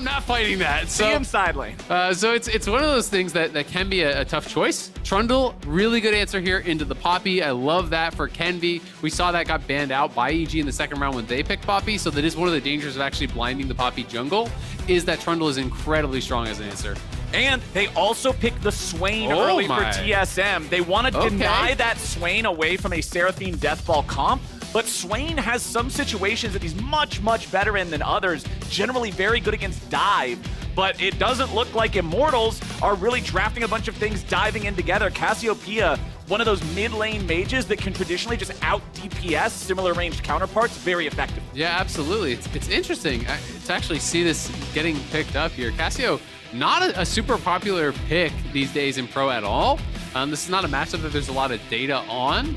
I'm not fighting that. See him side lane. So it's one of those things that can be a tough choice. Trundle, really good answer here into the Poppy. I love that for Kenvi. We saw that got banned out by EG in the second round when they picked Poppy, so that is one of the dangers of actually blinding the Poppy jungle, is that Trundle is incredibly strong as an answer. And they also picked the Swain early for TSM. They want to deny that Swain away from a Seraphine Deathball comp, but Swain has some situations that he's much, much better in than others, generally very good against dive. But it doesn't look like Immortals are really drafting a bunch of things diving in together. Cassiopeia, one of those mid-lane mages that can traditionally just out-DPS similar ranged counterparts very effectively. Yeah, absolutely. It's interesting to actually see this getting picked up here. Cassio, not a super popular pick these days in pro at all. This is not a matchup that there's a lot of data on,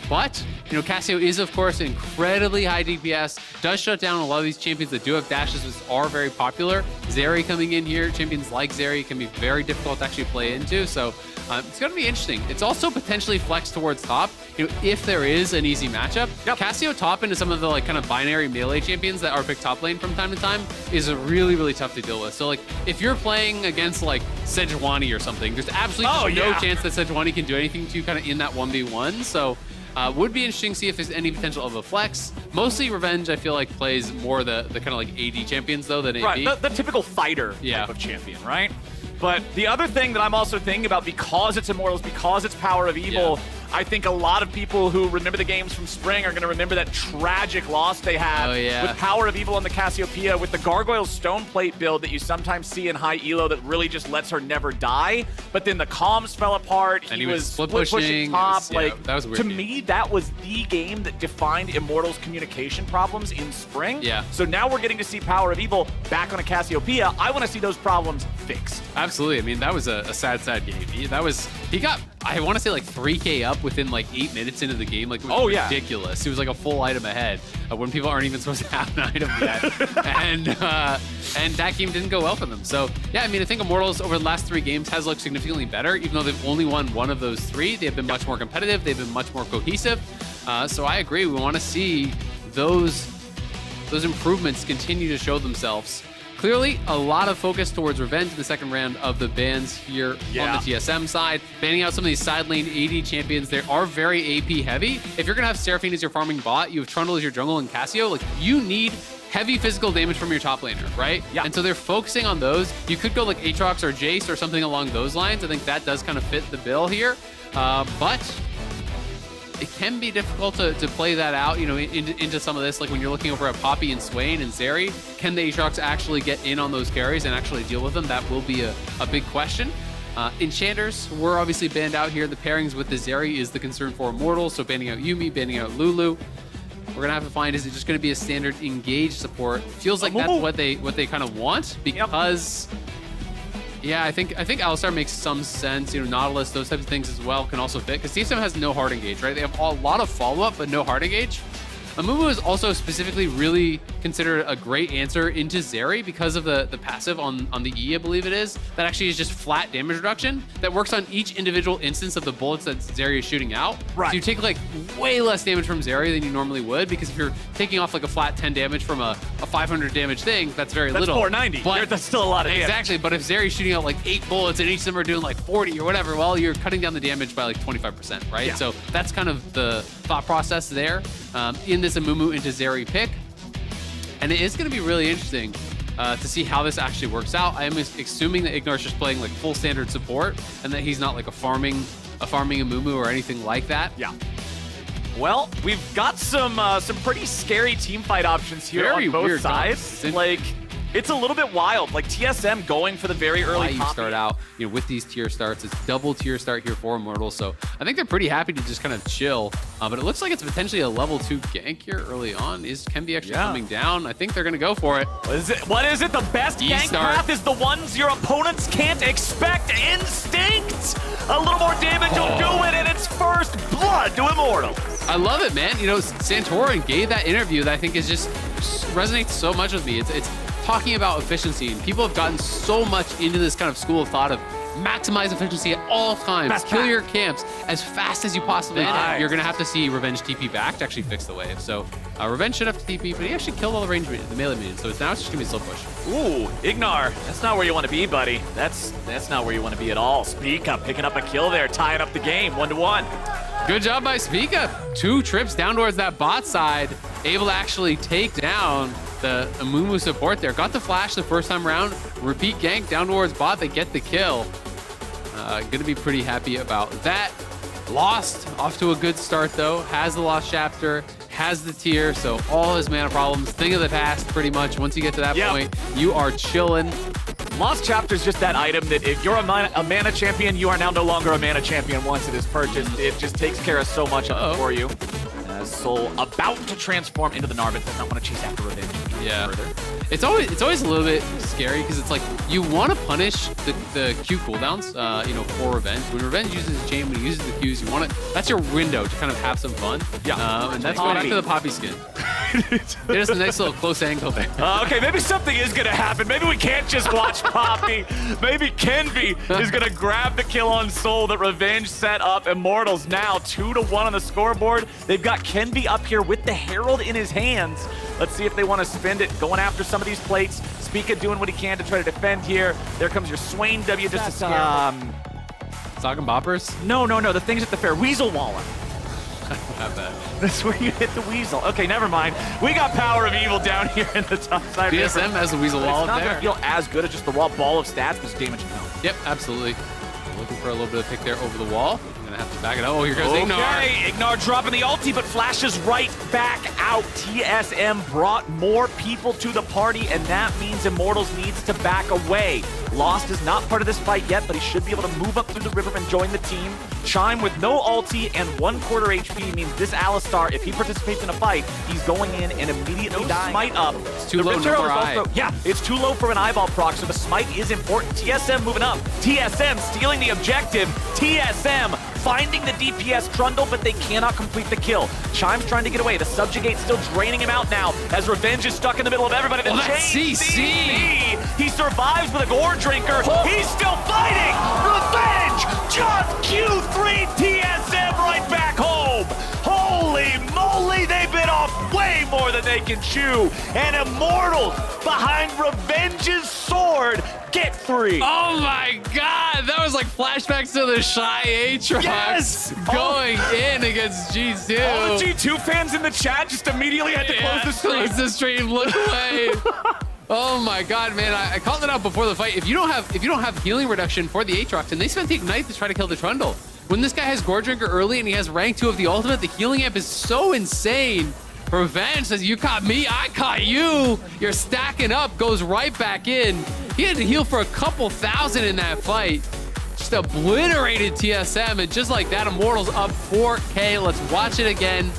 but you know, Cassio is of course incredibly high DPS, does shut down a lot of these champions that do have dashes, which are very popular. Zeri coming in here, champions like Zeri can be very difficult to actually play into, so it's going to be interesting. It's also potentially flex towards top, you know, if there is an easy matchup. Cassio top into some of the like kind of binary melee champions that are picked top lane from time to time is really, really tough to deal with. So like if you're playing against like Sejuani or something, there's absolutely no chance that Sejuani can do anything to you kind of in that 1v1. So would be interesting to see if there's any potential of a flex. Mostly Revenge, I feel like, plays more the kind of like AD champions though than AD. Right, the typical fighter type of champion, right? But the other thing that I'm also thinking about, because it's Immortals, because it's Power of Evil, I think a lot of people who remember the games from spring are going to remember that tragic loss they had with Power of Evil on the Cassiopeia, with the Gargoyle's Stone Plate build that you sometimes see in high elo that really just lets her never die. But then the comms fell apart. And he was split pushing top. That was a weird to me, that was the game that defined Immortals' communication problems in spring. So now we're getting to see Power of Evil back on a Cassiopeia. I want to see those problems fixed. Absolutely. I mean, that was a sad game. He got, I want to say, like 3K up within like 8 minutes into the game. Like, it was ridiculous. He was like a full item ahead when people aren't even supposed to have an item yet. and that game didn't go well for them. So yeah, I mean, I think Immortals over the last 3 games has looked significantly better, even though they've only won one of those 3. They've been much more competitive. They've been much more cohesive. So I agree. We want to see those improvements continue to show themselves. Clearly, a lot of focus towards Revenge in the second round of the bans here on the TSM side. Banning out some of these side lane AD champions. They are very AP heavy. If you're going to have Seraphine as your farming bot, you have Trundle as your jungle, and Cassio, like, you need heavy physical damage from your top laner, right? And so they're focusing on those. You could go like Aatrox or Jace or something along those lines. I think that does kind of fit the bill here. But it can be difficult to play that out, you know, into some of this. Like when you're looking over at Poppy and Swain and Zeri, can the Aatrox actually get in on those carries and actually deal with them? That will be a big question. Enchanters were obviously banned out here. The pairings with the Zeri is the concern for Immortals, so banning out Yuumi, banning out Lulu. We're gonna have to find, is it just gonna be a standard engage support? Feels like that's what they kind of want, because yeah, I think Alistar makes some sense. You know, Nautilus, those types of things as well can also fit, because TSM has no hard engage, right? They have a lot of follow-up, but no hard engage. Amumu is also specifically really considered a great answer into Zeri because of the passive on the E, I believe it is, that actually is just flat damage reduction that works on each individual instance of the bullets that Zeri is shooting out. So you take like way less damage from Zeri than you normally would, because if you're taking off like a flat 10 damage from a 500 damage thing, that's very little. That's 490. But that's still a lot of damage. Exactly, but if Zeri's shooting out like 8 bullets and each of them are doing like 40 or whatever, well, you're cutting down the damage by like 25%, right? So that's kind of the thought process there in this Amumu into Zeri pick. And it is going to be really interesting to see how this actually works out. I am assuming that Ignor's just playing like full standard support and that he's not like a farming Amumu or anything like that. Well, we've got some pretty scary teamfight options here on both sides. Like, it's a little bit wild. Like TSM going for the very early you start out, you know, with these tier starts. It's double tier start here for Immortals, so I think they're pretty happy to just kind of chill. But it looks like it's potentially a level 2 gank here early on. Is Kenvi actually coming down? I think they're gonna go for it. What is it? The best gank path is the ones your opponents can't expect. Instinct. A little more damage will do it, and it's first blood to Immortals. I love it, man. You know, Santorin gave that interview that I think is just resonates so much with me. It's talking about efficiency, and people have gotten so much into this kind of school of thought of maximize efficiency at all times. Kill your camps as fast as you possibly can. You're going to have to see Revenge TP back to actually fix the wave. So Revenge should have to TP, but he actually killed all the range, the melee minions. So now it's just going to be a slow push. Ooh, Ignar, that's not where you want to be, buddy. That's not where you want to be at all. Spica picking up a kill there, tying up the game, 1-1. Good job by Spica. 2 trips down towards that bot side, able to actually take down the Amumu support there. Got the flash the first time around. Repeat gank down towards bot. They get the kill. Gonna be pretty happy about that. Lost off to a good start though. Has the Lost Chapter, has the tier, so all his mana problems, thing of the past pretty much. Once you get to that point, you are chilling. Lost Chapter is just that item that if you're a mana champion, you are now no longer a mana champion once it is purchased. It just takes care of so much of it for you. As Soul about to transform into the Narvin, does not want to chase after Revenge further. It's always a little bit scary because it's like you want to punish the Q cooldowns, you know, for Revenge. When Revenge uses his chain, when he uses the Qs, you want it. That's your window to kind of have some fun. And that's going back to the Poppy skin. There's a nice little close angle there. Okay, maybe something is going to happen. Maybe we can't just watch Poppy. Maybe Kenby is going to grab the kill on Soul that Revenge set up. Immortals now 2-1 on the scoreboard. They've got Kenby up here with the Herald in his hands. Let's see if they want to spend it, going after some of these plates. Spica doing what he can to try to defend here. There comes your Swain W just to scare Sock and boppers? No, the things at the fair. Weasel Wallen. Not bad. That's where you hit the weasel. Okay, never mind. We got Power of Evil down here in the top side. TSM has a weasel wall up there. It's not going to feel as good as just the raw ball of stats because damage and health. Yep, absolutely. Looking for a little bit of pick there over the wall. Gonna have to back it up. Oh, here goes Ignar. Okay, Ignar dropping the ulti, but flashes right back out. TSM brought more people to the party, and that means Immortals needs to back away. Lost is not part of this fight yet, but he should be able to move up through the river and join the team. Chime with no ulti and 1/4 HP means this Alistar, if he participates in a fight, he's going in and immediately dying. Smite up. It's too low for eye. Yeah, it's too low for an eyeball proc, so the smite is important. TSM moving up. TSM stealing the objective. TSM finding the DPS Trundle, but they cannot complete the kill. Chime's trying to get away. The Subjugate still draining him out now as Revenge is stuck in the middle of everybody. The that's CC! He survives with a Gore Drinker. He's still fighting! Revenge! Just Q3 TSM right back home! Holy moly, they bit off way more than they can chew. And Immortals behind Revenge's sword get 3. Oh my god, that was like flashbacks to the Shy Aatrox going in against G2. All the G2 fans in the chat just immediately had to close the stream. Close the stream, look away. Oh my god, man, I called it out before the fight. If you don't have healing reduction for the Aatrox, and they spent the Ignite to try to kill the Trundle. When this guy has Gore Drinker early and he has rank 2 of the ultimate, the healing amp is so insane. Revenge says, you caught me, I caught you. You're stacking up, goes right back in. He had to heal for a couple thousand in that fight. Just obliterated TSM, and just like that, Immortals up 4K. Let's watch it again.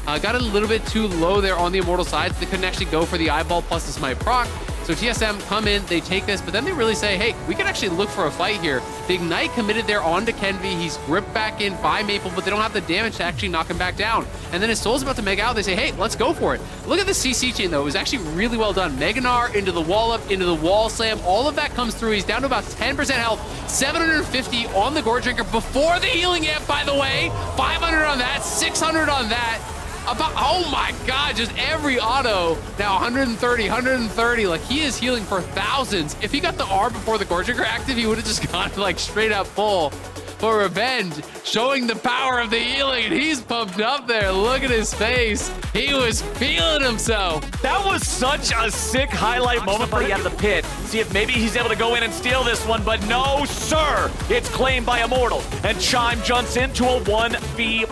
Got a little bit too low there on the Immortal side, so they couldn't actually go for the eyeball plus the smite proc. So TSM come in, they take this, but then they really say, hey, we can actually look for a fight here. The Ignite committed there onto Kenby. He's gripped back in by Maple, but they don't have the damage to actually knock him back down. And then his soul's about to Mega out. They say, hey, let's go for it. Look at the CC chain, though. It was actually really well done. Meganar into the wall up, into the wall slam. All of that comes through. He's down to about 10% health. 750 on the Gore Drinker before the healing amp, by the way. 500 on that, 600 on that. Oh my god, just every auto. Now 130, 130. Like, he is healing for thousands. If he got the R before the Gore Drinker active, he would have just gone like straight up full. For Revenge, showing the power of the healing, and he's pumped up there. Look at his face. He was feeling himself. That was such a sick highlight moment for you out of the pit. See if maybe he's able to go in and steal this one, but no, sir. It's claimed by Immortal, and Chime jumps into a 1v5.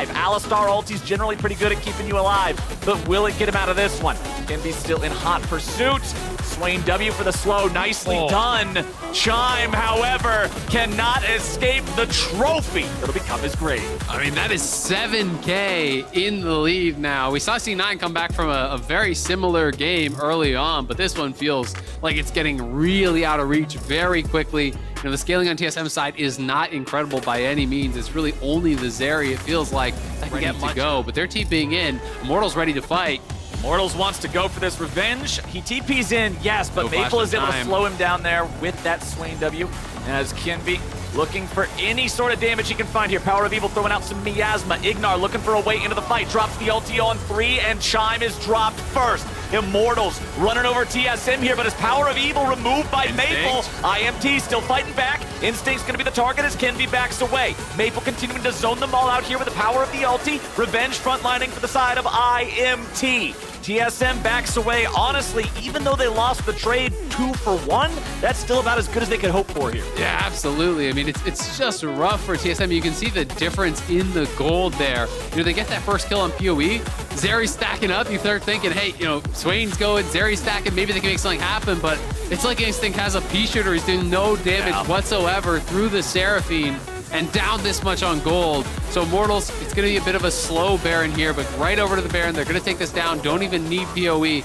Alistar ulti's generally pretty good at keeping you alive, but will it get him out of this one? Can be still in hot pursuit. Swain W for the slow, nicely done. Chime, however, cannot escape the trophy that'll become his grave. I mean, that is 7K in the lead now. We saw C9 come back from a very similar game early on, but this one feels like it's getting really out of reach very quickly. You know, the scaling on TSM's side is not incredible by any means. It's really only the Zeri, it feels like, that can get to go, but they're TPing in. Immortal's ready to fight. Immortals wants to go for this Revenge. He TP's in, yes, but Maple is able to slow him down there with that Swain W. as Kinvi looking for any sort of damage he can find here. Power of Evil throwing out some miasma. Ignar looking for a way into the fight. Drops the ulti on 3, and Chime is dropped first. Immortals running over TSM here, but his Power of Evil removed by Maple. IMT still fighting back. Instinct's going to be the target as Kinvi backs away. Maple continuing to zone them all out here with the power of the ulti. Revenge frontlining for the side of IMT. TSM backs away. Honestly, even though they lost the trade 2 for 1, that's still about as good as they could hope for here. Yeah, absolutely. I mean, it's just rough for TSM. You can see the difference in the gold there. You know, they get that first kill on PoE. Zeri's stacking up. You start thinking, hey, you know, Swain's going, Zeri's stacking. Maybe they can make something happen, but it's like Instinct has a P-shooter. He's doing no damage whatsoever through the Seraphine and down this much on gold. So Immortals, it's going to be a bit of a slow Baron here, but right over to the Baron. They're going to take this down. Don't even need PoE.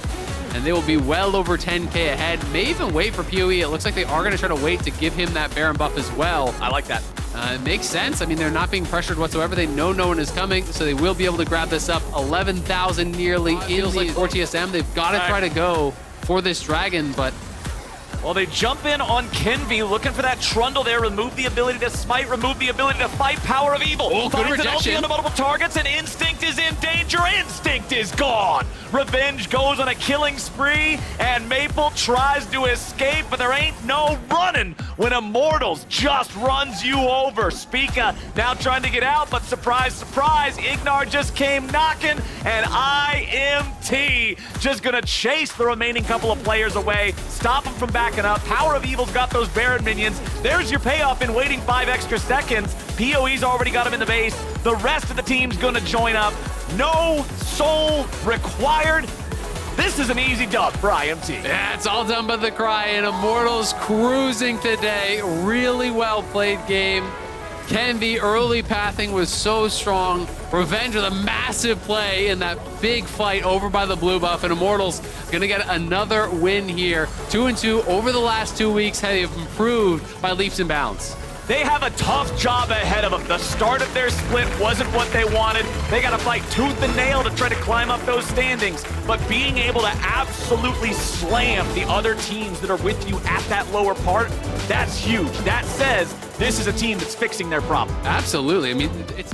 And they will be well over 10k ahead. May even wait for PoE. It looks like they are going to try to wait to give him that Baron buff as well. I like that. It makes sense. I mean, they're not being pressured whatsoever. They know no one is coming, so they will be able to grab this up. 11,000 nearly in like for TSM. They've got to try to go for this Dragon, but... Well, they jump in on Kinvi, looking for that Trundle there. Remove the ability to smite, remove the ability to fight. Power of Evil. Oh, good rejection. On the multiple targets, and Instinct is in danger. Instinct is gone. Revenge goes on a killing spree, and Maple tries to escape, but there ain't no running when Immortals just runs you over. Spica now trying to get out, but surprise, surprise, Ignar just came knocking, and IMT just gonna chase the remaining couple of players away, stop them from backing up. Power of Evil's got those Baron minions. There's your payoff in waiting 5 extra seconds. PoE's already got him in the base. The rest of the team's gonna join up. No soul required. This is an easy dub for IMT. Yeah, it's all done by the Cry, and Immortals cruising today. Really well played game. Ken, the early pathing was so strong. Revenge with a massive play in that big fight over by the blue buff, and Immortals gonna get another win here. 2-2 over the last 2 weeks have improved by leaps and bounds. They have a tough job ahead of them. The start of their split wasn't what they wanted. They got to fight tooth and nail to try to climb up those standings. But being able to absolutely slam the other teams that are with you at that lower part, that's huge. That says this is a team that's fixing their problem. Absolutely. I mean, it's